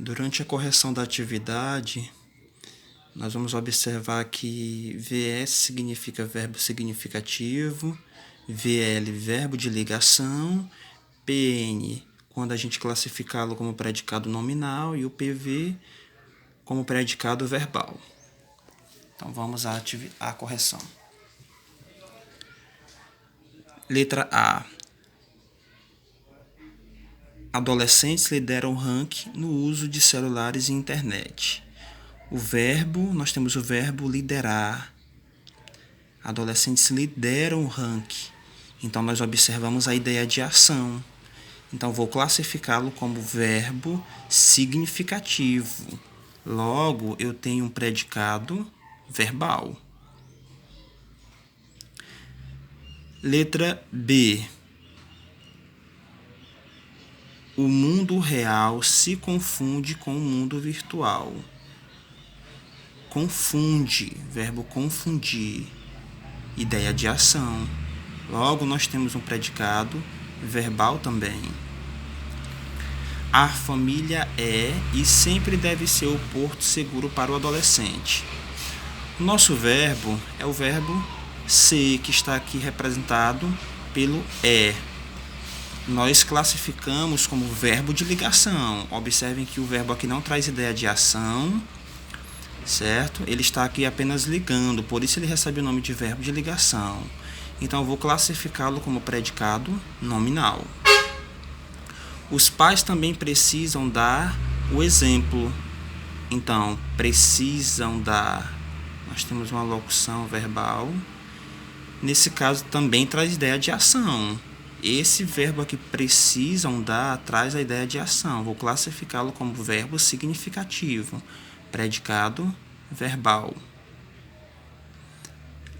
Durante a correção da atividade, nós vamos observar que VS significa verbo significativo, VL, verbo de ligação, PN, quando a gente classificá-lo como predicado nominal, e o PV como predicado verbal. Então, vamos à correção. Letra A. Adolescentes lideram o ranking no uso de celulares e internet. O verbo, nós temos o verbo liderar. Adolescentes lideram o ranking. Então, nós observamos a ideia de ação. Então, vou classificá-lo como verbo significativo. Logo, eu tenho um predicado verbal. Letra B. O mundo real se confunde com o mundo virtual. Confunde, verbo confundir, ideia de ação. Logo, nós temos um predicado verbal também. A família é e sempre deve ser o porto seguro para o adolescente. Nosso verbo é o verbo ser, que está aqui representado pelo é. Nós classificamos como verbo de ligação. Observem que o verbo aqui não traz ideia de ação, certo? Ele está aqui apenas ligando, por isso ele recebe o nome de verbo de ligação. Então, eu vou classificá-lo como predicado nominal. Os pais também precisam dar o exemplo. Então, precisam dar. Nós temos uma locução verbal. Nesse caso, também traz ideia de ação. Esse verbo aqui, precisam dar, traz a ideia de ação. Vou classificá-lo como verbo significativo, predicado verbal.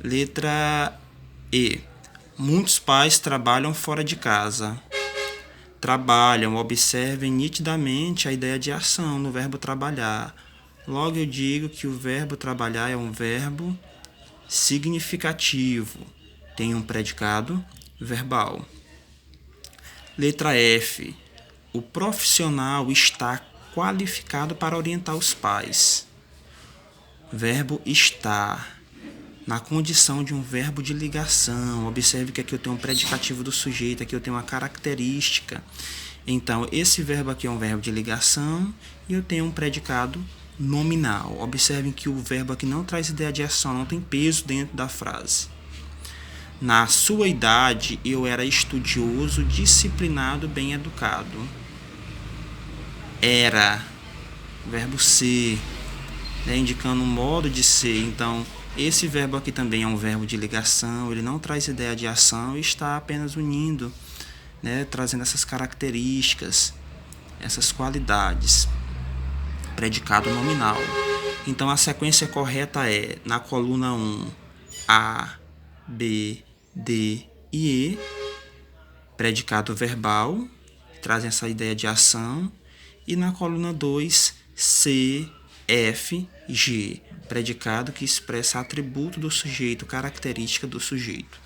Letra E. Muitos pais trabalham fora de casa. Trabalham, observem nitidamente a ideia de ação no verbo trabalhar. Logo, eu digo que o verbo trabalhar é um verbo significativo. Tem um predicado verbal. Letra F. O profissional está qualificado para orientar os pais. Verbo estar, na condição de um verbo de ligação. Observe que aqui eu tenho um predicativo do sujeito, aqui eu tenho uma característica. Então, esse verbo aqui é um verbo de ligação e eu tenho um predicado nominal. Observem que o verbo aqui não traz ideia de ação, não tem peso dentro da frase. Na sua idade, eu era estudioso, disciplinado, bem educado. Era, verbo ser, indicando um modo de ser. Então, esse verbo aqui também é um verbo de ligação, ele não traz ideia de ação e está apenas unindo, trazendo essas características, essas qualidades. Predicado nominal. Então, a sequência correta é, na coluna 1, A, B, D e E, predicado verbal, trazem essa ideia de ação, e na coluna 2, C, F, G, predicado que expressa atributo do sujeito, característica do sujeito.